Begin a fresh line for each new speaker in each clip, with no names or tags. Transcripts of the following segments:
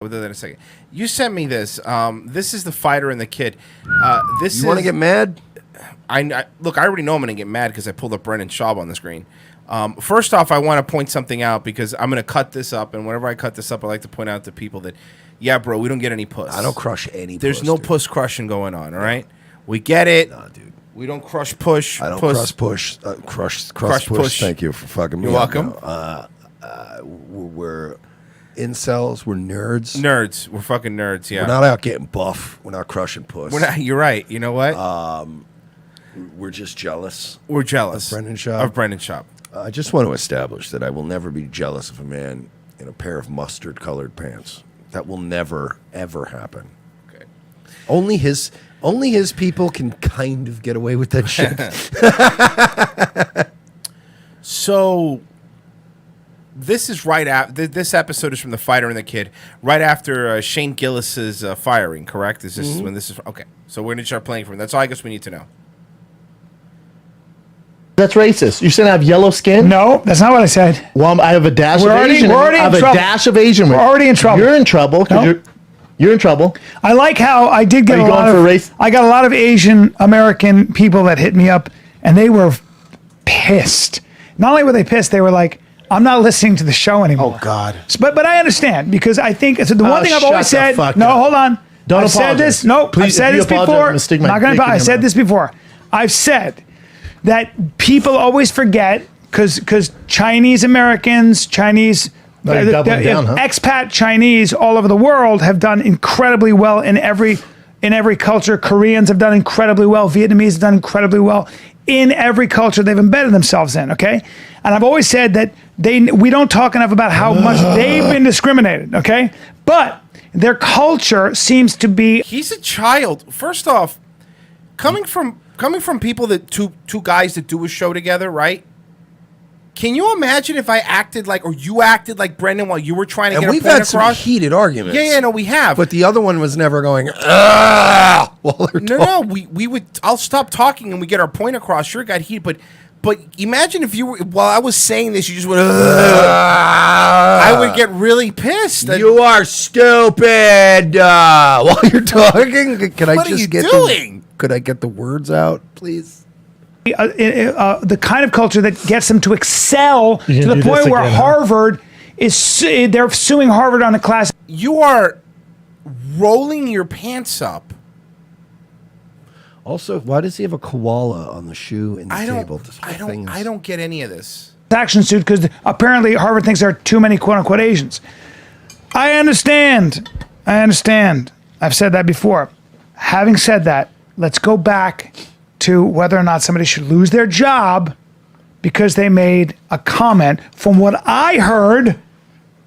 within a second. You sent me this. This is the fighter and the kid.
You want to get mad?
Look, I already know I'm going to get mad because I pulled up Brendan Schaub on the screen. First off, I want to point something out because I'm going to cut this up, and whenever I cut this up, I like to point out to people that, yeah, bro, we don't get any puss.
I don't crush any.
There's no puss crushing going on. All right, we get it.
Nah, dude.
We don't crush push.
I don't
puss.
crush push. Thank you for fucking me.
You're welcome.
We're incels. We're nerds.
Nerds. We're fucking nerds. Yeah.
We're not out getting buff. We're not crushing puss.
We're not. You're right. You know what?
We're just jealous.
We're jealous
of Brendan Schaub. I just want to establish that I will never be jealous of a man in a pair of mustard-colored pants. That will never, ever happen.
Okay.
Only his people can kind of get away with that shit.
So, this is right after. This episode is from The Fighter and the Kid, right after Shane Gillis's firing. Correct? Is this when this is? Okay. So we're gonna start playing from. That's all I guess we need to know.
That's racist. You're saying I have yellow skin?
No, that's not what I said.
Well, I have a dash of Asian.
We're already
I have
in
a
trouble.
dash of Asian.
We're already in trouble.
You're in trouble.
No.
You're in trouble.
I like how I did get
Are you
a lot
going
of
for race?
I got a lot of Asian American people that hit me up, and they were pissed. Not only were they pissed, they were like, "I'm not listening to the show anymore."
Oh God.
But I understand because I think so the one thing I've
shut
always
the
said.
fuck
No,
up.
hold on.
Don't
I've said
apologize.
this. No,
Please,
I've said
if you
this
apologize,
before.
I'm gonna stick my
Not gonna.
dick in
I
your
said
mouth.
this before. I've said that people always forget because Chinese Americans, Chinese.
No, you're doubling down, huh?
Expat Chinese all over the world have done incredibly well in every culture. Koreans have done incredibly well. Vietnamese have done incredibly well in every culture they've embedded themselves in. Okay, and I've always said that we don't talk enough about how much they've been discriminated. Okay, but their culture seems to be.
He's a child. First off, coming from people that two guys that do a show together, right? Can you imagine if I acted like, or you acted like Brendan while you were trying to get a point
we've had
across?
some heated arguments.
Yeah, no, we have.
But the other one was never going, while they're talking.
No, we would. I'll stop talking and we get our point across. Sure, it got heated, but imagine if you were while I was saying this, you just went. I would get really pissed.
You are stupid. While you're talking, can I
What
just
are you
get
doing?
could I get the words out, please?
The kind of culture that gets them to excel to the point where Harvard is they're suing Harvard on a class.
You are rolling your pants up.
Also, why does he have a koala on the shoe in the table?
I don't get any of this.
Action suit because apparently Harvard thinks there are too many quote unquote Asians. I understand. I've said that before. Having said that, let's go back to whether or not somebody should lose their job because they made a comment. From what I heard,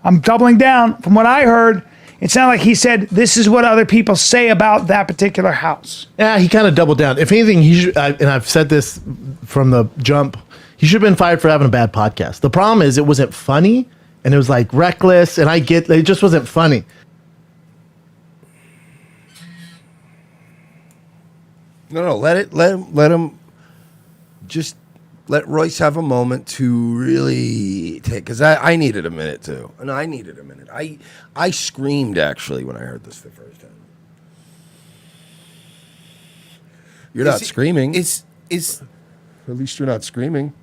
I'm doubling down. From what I heard, it sounded like he said, this is what other people say about that particular house.
Yeah, he kind of doubled down. If anything, he should, and I've said this from the jump, he should have been fired for having a bad podcast. The problem is it wasn't funny, and it was like reckless, and it just wasn't funny.
No, let him just let Royce have a moment to really take, because I needed a minute too. And I needed a minute. I screamed actually when I heard this the first time. You're not screaming.
At
least you're not screaming.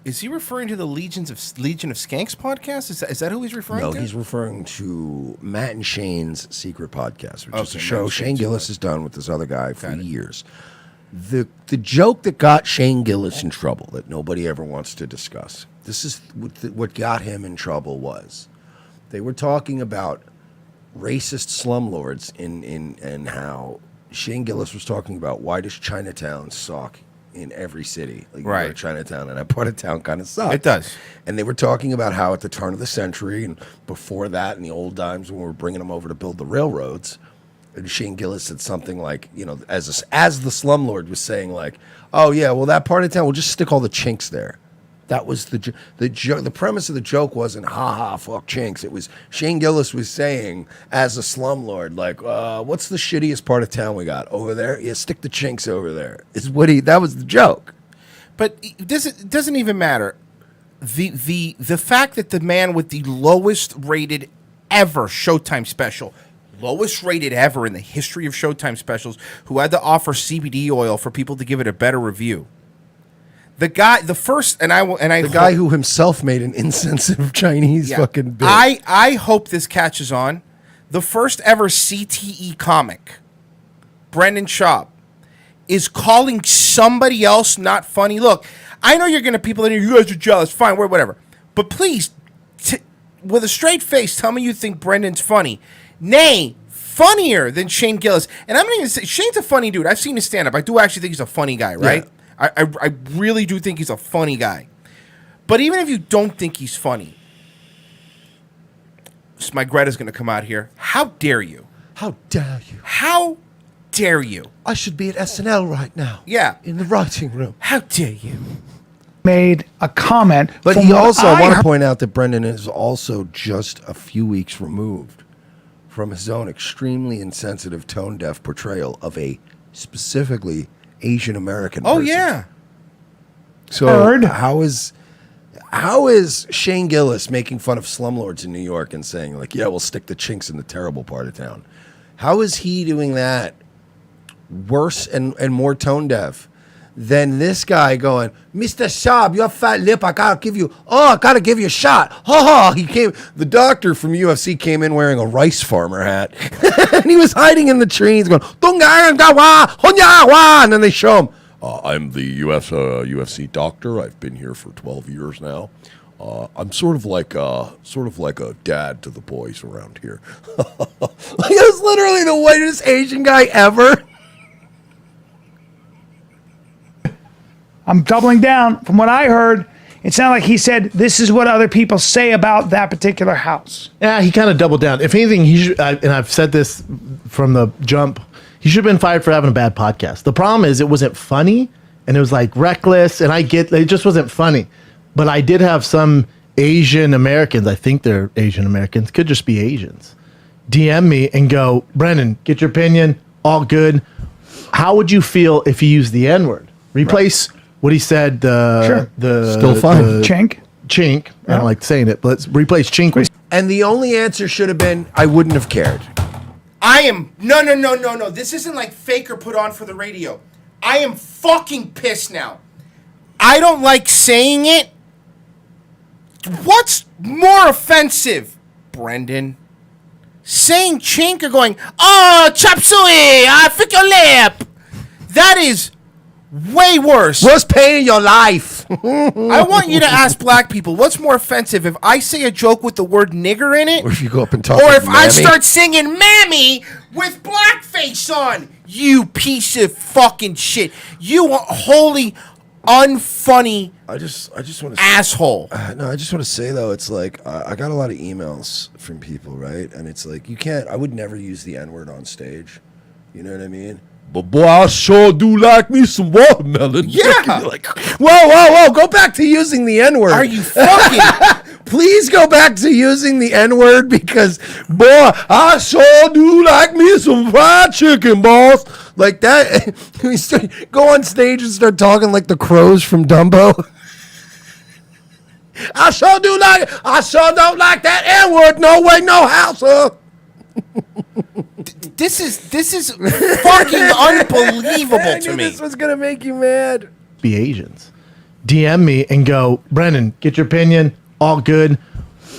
Is he referring to the Legion of Skanks podcast? Is that who he's referring to?
No, he's referring to Matt and Shane's secret podcast, which is a
Okay,
show
Matt
Shane Gillis has done with this other guy for years. The joke that got Shane Gillis in trouble that nobody ever wants to discuss. This is what got him in trouble was they were talking about racist slumlords and how Shane Gillis was talking about why does Chinatown suck in every city. Like,
right.
You go to Chinatown, and that part of town kind of sucks.
It does. And
they were talking about how at the turn of the century and before that in the old times when we were bringing them over to build the railroads, and Shane Gillis said something like, you know, as the slumlord was saying, like, oh, yeah, well, that part of town, we'll just stick all the chinks there. That was the premise of the joke wasn't, ha, fuck chinks. It was Shane Gillis was saying, as a slumlord, like, what's the shittiest part of town we got? Over there? Yeah, stick the chinks over there. That was the joke.
But it doesn't even matter. the fact that the man with the lowest rated ever Showtime special, lowest rated ever in the history of Showtime specials, who had to offer CBD oil for people to give it a better review. The guy, the first, the
guy who himself made an insensitive Chinese fucking bit.
I hope this catches on. The first ever CTE comic, Brendan Schaub, is calling somebody else not funny. Look, I know you're going to people in here, you guys are jealous, fine, whatever. But please, with a straight face, tell me you think Brendan's funny. Nay, funnier than Shane Gillis. And I'm going to even say, Shane's a funny dude. I've seen his stand-up. I do actually think he's a funny guy, right? Yeah. I really do think he's a funny guy. But even if you don't think he's funny, my Greta's going to come out here. How dare you?
How dare you?
How dare you?
I should be at SNL right now.
Yeah.
In the writing room.
How dare you?
Made a comment.
But he also, I want to point out that Brendan is also just a few weeks removed from his own extremely insensitive, tone-deaf portrayal of a specifically Asian American person.
Oh, yeah.
So how is Shane Gillis making fun of slumlords in New York and saying, like, yeah, we'll stick the chinks in the terrible part of town? How is he doing that worse and more tone-deaf than this guy going, Mr. Schaub, your fat lip, I gotta give you a shot. The doctor from UFC came in wearing a rice farmer hat. And he was hiding in the trees going, and then they show him, I'm the UFC doctor. I've been here for 12 years now. I'm sort of like a dad to the boys around here. He was literally the whitest Asian guy ever.
I'm doubling down. From what I heard, it sounded like he said, this is what other people say about that particular house.
Yeah, he kind of doubled down. If anything, he should, and I've said this from the jump, he should have been fired for having a bad podcast. The problem is it wasn't funny, and it was like reckless, and it just wasn't funny. But I did have some Asian Americans, I think they're Asian Americans, could just be Asians, DM me and go, Brendan, get your opinion, all good. How would you feel if he used the N-word? Replace what he said,
still fine.
Chink. I don't like saying it, but let's replace chink with.
And the only answer should have been, I wouldn't have cared.
No. This isn't like fake or put on for the radio. I am fucking pissed now. I don't like saying it. What's more offensive, Brendan? Saying chink or going, oh, chop suey, I flick your lip. That is way worse.
Worst pain in your life.
I want you to ask black people, what's more offensive, if I say a joke with the word nigger in it?
Or if you go up and talk
Or
like
if
Mammy?
I start singing Mammy with blackface on? You piece of fucking shit. You wholly unfunny
I just want to
asshole.
No, I just want to say, though, it's like, I got a lot of emails from people, right? And it's like, I would never use the N-word on stage. You know what I mean? But boy, I sure do like me some watermelon.
Yeah.
Like, whoa, go back to using the N-word.
Are you fucking...
Please go back to using the N-word, because, boy, I sure do like me some fried chicken, boss. Like that. Go on stage and start talking like the crows from Dumbo. I sure don't like that N-word. No way, no how, sir.
This is fucking unbelievable to me.
This was gonna make you mad.
Be Asians. DM me and go, Brendan, get your opinion, all good.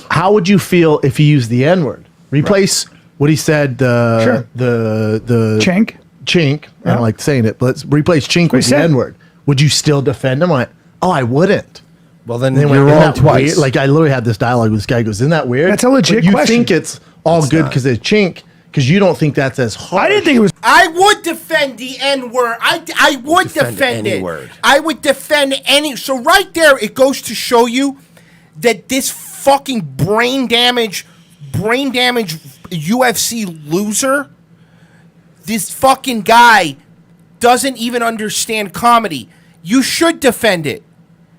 How would you feel if he used the N-word? Replace what he said, the chink. I don't like saying it, but let's replace chink with the N-word. Would you still defend him? I went, I wouldn't.
Well, then
you're
wrong twice.
Weird? Like, I literally had this dialogue with this guy. He goes, isn't that weird?
That's a legit
question. You
question.
think it's all good because it's chink, because you don't think that's as hard.
I didn't think it was.
I would defend the N-word. I would defend
any
it.
Word.
I would defend any. So right there, it goes to show you that this fucking brain damage UFC loser, this fucking guy doesn't even understand comedy. You should defend it.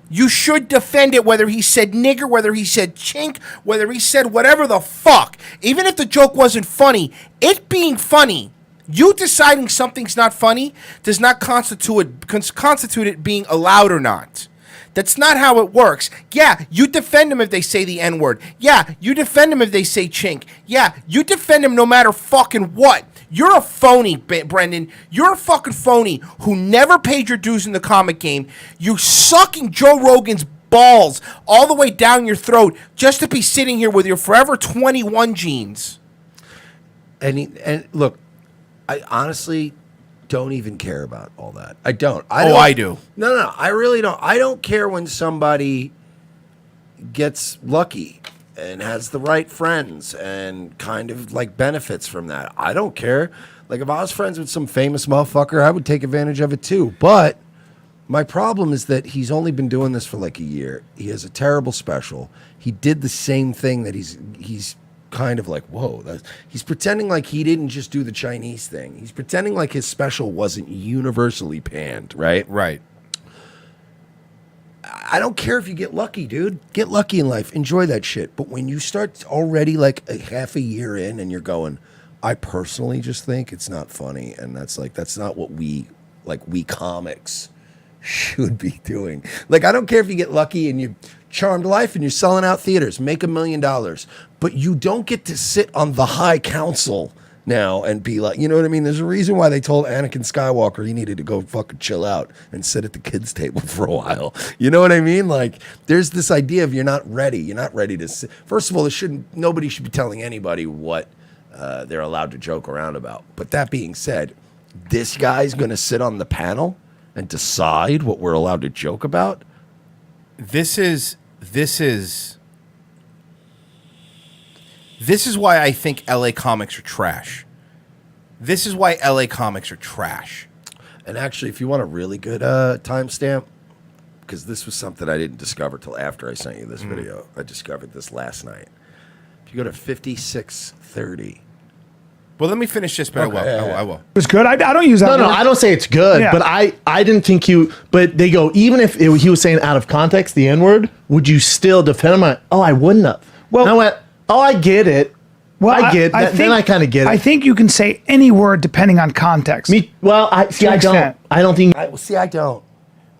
You should defend it, whether he said nigger, whether he said chink, whether he said whatever the fuck. Even if the joke wasn't funny, it being funny, you deciding something's not funny does not constitute it being allowed or not. That's not how it works. Yeah, you defend them if they say the N-word. Yeah, you defend them if they say chink. Yeah, you defend them no matter fucking what. You're a phony, Brendan. You're a fucking phony who never paid your dues in the comic game. You sucking Joe Rogan's balls all the way down your throat just to be sitting here with your Forever 21 jeans.
And look, I honestly don't even care about all that. I don't.
I do.
No, I really don't. I don't care when somebody gets lucky and has the right friends and kind of like benefits from that. I don't care. Like if I was friends with some famous motherfucker, I would take advantage of it too. But my problem is that he's only been doing this for like a year. He has a terrible special. He did the same thing that he's kind of like, whoa. He's pretending like he didn't just do the Chinese thing. He's pretending like his special wasn't universally panned, right?
Right.
I don't care if you get lucky, dude. Get lucky in life. Enjoy that shit. But when you start already like a half a year in and you're going, I personally just think it's not funny. And that's not what we comics should be doing. Like, I don't care if you get lucky and you charmed life and you're selling out theaters, make $1 million, but you don't get to sit on the high council now and be like, you know what I mean? There's a reason why they told Anakin Skywalker he needed to go fucking chill out and sit at the kids' table for a while. You know what I mean? Like, there's this idea of you're not ready. You're not ready to sit. First of all, nobody should be telling anybody what they're allowed to joke around about. But that being said, this guy's going to sit on the panel and decide what we're allowed to joke about.
This is why I think LA comics are trash. This is why LA comics are trash.
And actually, if you want a really good timestamp, because this was something I didn't discover till after I sent you this video. I discovered this last night. If you go to 5630.
Well, let me finish this, but
Okay,
I will.
It was good. I don't use that
No,
word.
I don't say it's good,
Yeah.
but I didn't think you. But they go, even if he was saying out of context the N word, would you still defend him? I wouldn't have.
Well-
and I went, oh, I get it.
Well,
I get that. Then I kind of get it.
I think you can say any word depending on context.
Well, I
To an
don't.
extent.
I don't think.
I don't.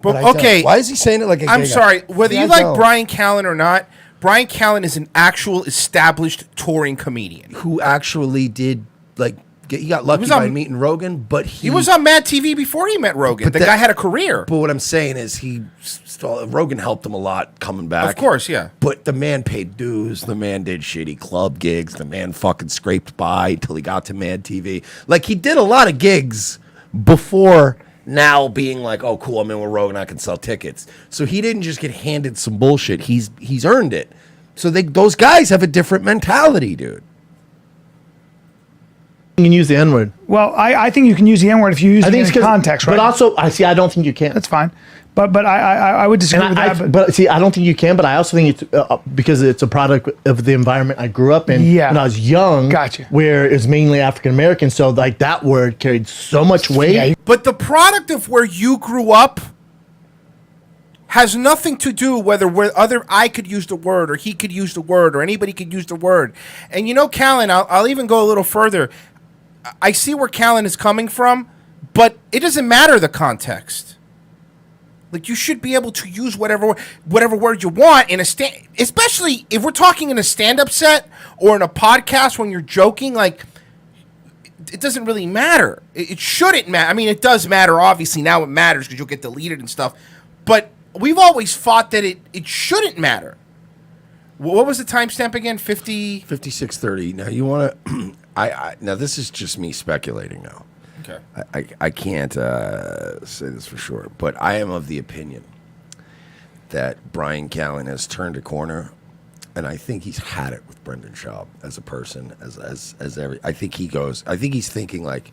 But
I don't.
okay.
Why is he saying it like a
I'm
gay guy?
sorry. Whether
See,
you
I
like
don't.
Brian Callan or not, Brian Callan is an actual established touring comedian.
Who actually did, like, he got lucky
was
by
on-
meeting Rogan, but
He was on Mad TV before he met Rogan.
But
The
that-
guy had a career.
But what I'm saying is Rogan helped him a lot coming back.
Of course, yeah.
But the man paid dues. The man did shitty club gigs. The man fucking scraped by until he got to Mad TV. Like, he did a lot of gigs before now being like, oh, cool, I'm in with Rogan, I can sell tickets. So he didn't just get handed some bullshit. He's earned it. So those guys have a different mentality, dude.
You can use the N word.
Well, I think you can use the N word if you use
I
it
think
in
it's 'cause-
context, right?
But also, I don't think you can.
That's fine. But I would disagree with that.
But see, I don't think you can. But I also think it's because it's a product of the environment I grew up in
Yeah.
when I was young.
Gotcha.
Where it's mainly African American, so like that word carried so much weight.
Yeah,
But the product of where you grew up has nothing to do whether I could use the word or he could use the word or anybody could use the word. And you know, Callan, I'll even go a little further. I see where Callan is coming from, but it doesn't matter the context. Like, you should be able to use whatever word you want in especially if we're talking in a stand-up set or in a podcast when you're joking. Like, it doesn't really matter. It shouldn't matter. I mean, it does matter. Obviously, now it matters because you'll get deleted and stuff. But we've always fought that it shouldn't matter. What was the timestamp again?
5630. Now, you want to... now, this is just me speculating now.
Okay.
I can't say this for sure, but I am of the opinion that Brian Callan has turned a corner, and I think he's had it with Brendan Schaub as a person, I think he's thinking like,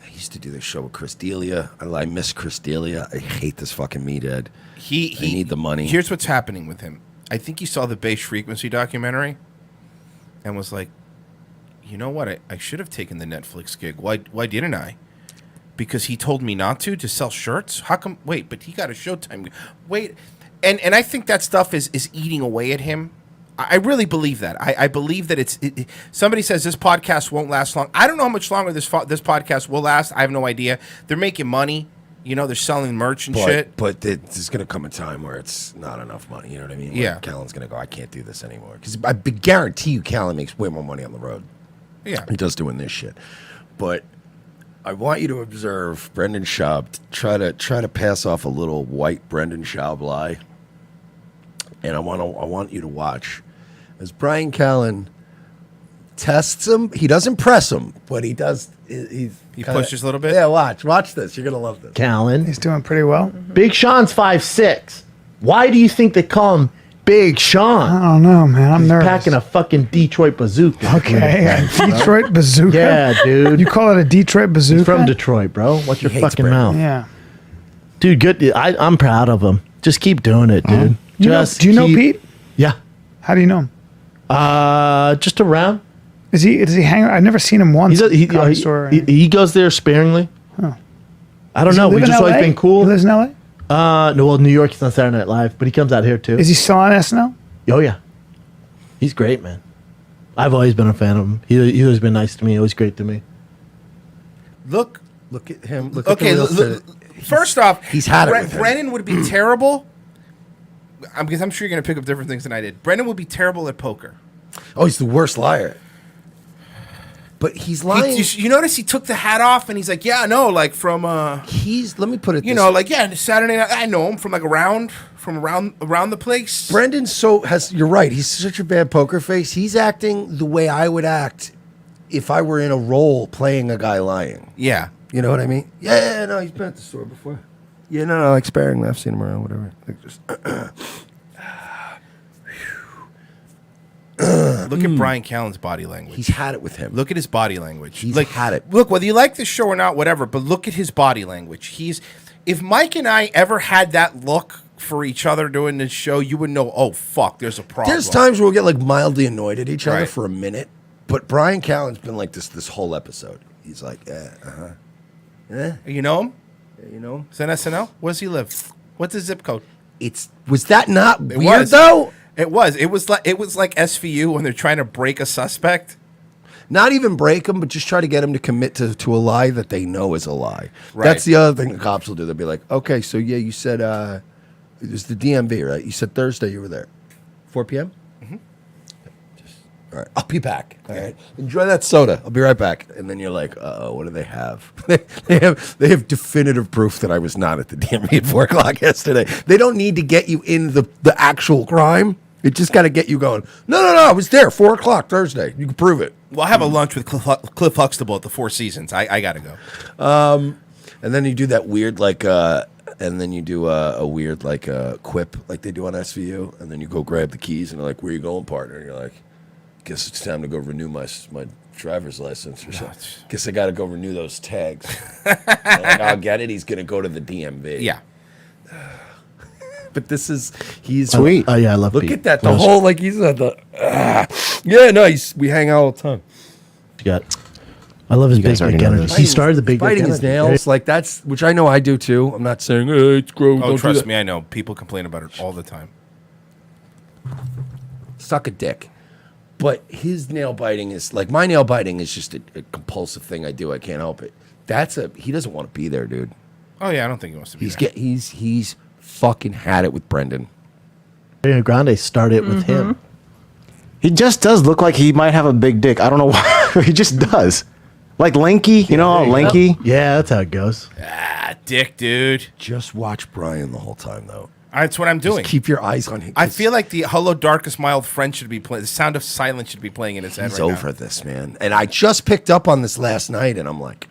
I used to do this show with Chris D'Elia. I miss Chris D'Elia. I hate this fucking meathead. I need the money.
Here's what's happening with him. I think he saw the Base Frequency documentary and was like, you know what? I should have taken the Netflix gig. Why didn't I? Because he told me not to sell shirts? How come? Wait, but he got a Showtime. Wait. And I think that stuff is eating away at him. I really believe that. I believe that somebody says this podcast won't last long. I don't know how much longer this podcast will last. I have no idea. They're making money. You know, they're selling merch and
But,
shit.
but there's going to come a time where it's not enough money. You know what I mean? Like,
Yeah.
Callan's going to go, I can't do this anymore. Because I guarantee you Callan makes way more money on the road.
Yeah.
He does doing this shit. But I want you to observe Brendan Schaub try to pass off a little white Brendan Schaub lie. And I want you to watch as Brian Callan tests him. He doesn't press him, but he does. He
pushes a little bit?
Yeah, watch this. You're gonna love this.
Callan.
He's doing pretty well.
Big Sean's 5'6". Why do you think they call him Big Sean?
I don't know, man. I'm
He's
nervous.
packing a fucking Detroit bazooka.
Okay, a Detroit bazooka.
Yeah, dude.
You call it a Detroit bazooka?
He's from Detroit, bro. Watch your
hates
fucking
Brandon.
mouth.
Yeah.
Dude, good. I'm proud of him. Just keep doing it, dude.
Do you know Pete?
Yeah.
How do you know him?
Just around.
Is he hang? I've never seen him once. Comedy store.
He goes there sparingly.
Huh.
I don't
Does he
know.
live
We
in
just always
LA?
been cool.
He lives in LA?
No, well, New York he's on Saturday Night Live, but he comes out here too.
Is he still on SNL?
Oh yeah, he's great, man. I've always been a fan of him. He's always been nice to me. Always great to me.
Look.
Look at him. Look
Okay,
at the
look, first off,
he's had it with him.
Brennan would be terrible. Because I'm sure you're going to pick up different things than I did. Brennan would be terrible at poker.
Oh, he's the worst liar. But he's lying.
You notice he took the hat off and he's like, yeah, no, like from,
Let me put it.
you know, like, yeah, Saturday night, I know him from like around the place.
Brendan you're right. He's such a bad poker face. He's acting the way I would act if I were in a role playing a guy lying.
Yeah.
You know what I mean? Yeah, no, he's been at the store before. Yeah, no, like sparingly. I've seen him around, whatever. Like just.
Look at Brian Callen's body language.
He's had it with him.
Look at his body language.
He's
like,
had it.
Look, whether you like the show or not, whatever, but look at his body language. If Mike and I ever had that look for each other doing this show, you would know, oh, fuck, there's a problem.
There's times where we'll get like mildly annoyed at each other
Right.
for a minute, but Brian Callen's been like this whole episode. He's like,
You know him?
you know.
Is that SNL? Where does he live? What's his zip code?
Was that not weird
was.
though?
It was like SVU when they're trying to break a suspect.
Not even break him, but just try to get him to commit to a lie that they know is a lie.
Right.
That's the other thing the cops will do. They'll be like, okay, so yeah, you said it was the DMV, right? You said Thursday you were there, 4 p.m. All right, I'll be back. All right, enjoy that soda. I'll be right back. And then you're like, oh, what do they have? they have definitive proof that I was not at the DMV at 4 o'clock yesterday. They don't need to get you in the actual crime. It just got to get you going. No, I was there 4 o'clock Thursday. You can prove it.
Well, I have a lunch with Cliff Huxtable at the Four Seasons. I got to go.
And then you do that weird and then you do a weird quip like they do on SVU. And then you go grab the keys and they're like, where you going, partner? And you're like, guess it's time to go renew my driver's license or something. Guess I got to go renew those tags. Like, I'll get it. He's going to go to the DMV.
Yeah.
But he's
Sweet. Oh yeah, I love
Look
Pete.
at that. The whole, like he's at the, yeah, no, we hang out all the time.
I love his big
guys already know
energy.
this.
He started the big
Biting his nails. Like which I know I do too. I'm not saying, it's gross.
Oh,
don't
trust
do that.
me, I know. People complain about it all the time.
Suck a dick. But his nail biting is like my nail biting is just a compulsive thing I do. I can't help it. He doesn't want to be there, dude.
Oh yeah, I don't think he wants to be there.
He's fucking had it with Brendan.
Ariana Grande started with him.
He just does look like he might have a big dick. I don't know why. He just does. Like lanky, you know, lanky.
Yeah, that's how it goes.
Dick, dude.
Just watch Brian the whole time, though.
That's what I'm doing.
Just keep your eyes on him.
I feel like the "Hello, Darkest Mild Friend" should be playing. The Sound of Silence should be playing in his head
he's
right
over this, man. And I just picked up on this last night, and I'm like,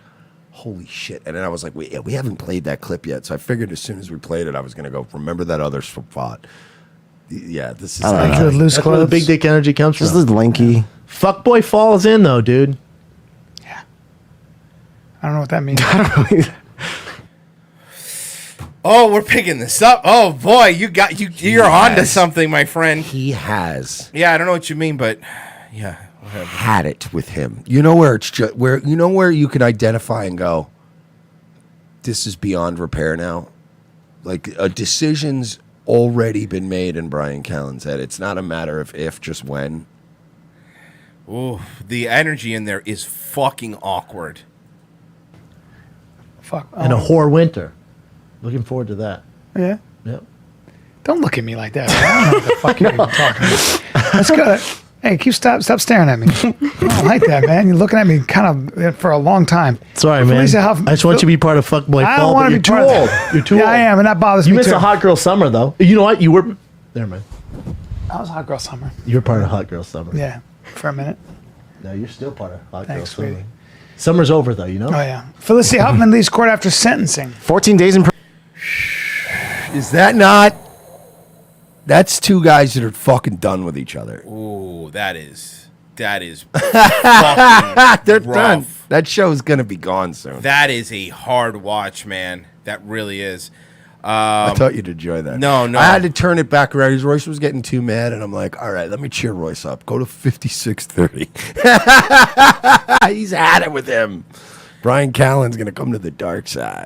holy shit. And then I was like, we haven't played that clip yet. So I figured as soon as we played it, I was going to go, remember that other spot. Yeah, this is
Like the loose
That's where the
clothes.
big dick energy comes
Just
from.
this lanky.
Fuckboy falls in though, dude.
I don't know what that means.
Oh, we're picking this up. Oh boy, you're on to something, my friend.
he has
Yeah, I don't know what you mean, but yeah, whatever.
had it with him. You know where it's just where you can identify and go, this is beyond repair now. Like a decision's already been made in Brian Callen's head. It's not a matter of if, just when.
Ooh, the energy in there is fucking awkward.
Fuck.
And a whore winter. Looking forward to that.
Yeah.
Yep.
Don't look at me like that. Man. I don't know what the fuck you're even talking about. Let's go. Hey, stop staring at me. I don't like that, man. You're looking at me kind of for a long time.
Sorry, man.
Felicia Huffman-
I just want you to be part of Fuckboy
I
Fall,
don't want
but
to
you're
be
too
part
old.
of that.
You're too
Yeah,
old.
I am, and that bothers
You
me
missed
too.
a Hot Girl Summer, though. You know what? You were... Never mind.
I was a hot girl summer.
You were part of Hot Girl Summer.
Yeah, for a minute.
No, you're still part of Hot
Thanks,
Girl Summer.
sweetie.
Summer's over, though, you know?
Oh yeah. Felicia Huffman leaves court after sentencing.
14 days in prison.
Is that not? That's two guys that are fucking done with each other.
Ooh, that is fucking
They're
rough.
done. That show's gonna be gone soon.
That is a hard watch, man. That really is.
I thought you'd enjoy that.
No.
I had to turn it back around. Royce was getting too mad, and I'm like, all right, let me cheer Royce up. Go to 56-30. He's had it with him. Brian Callan's gonna come to the dark side.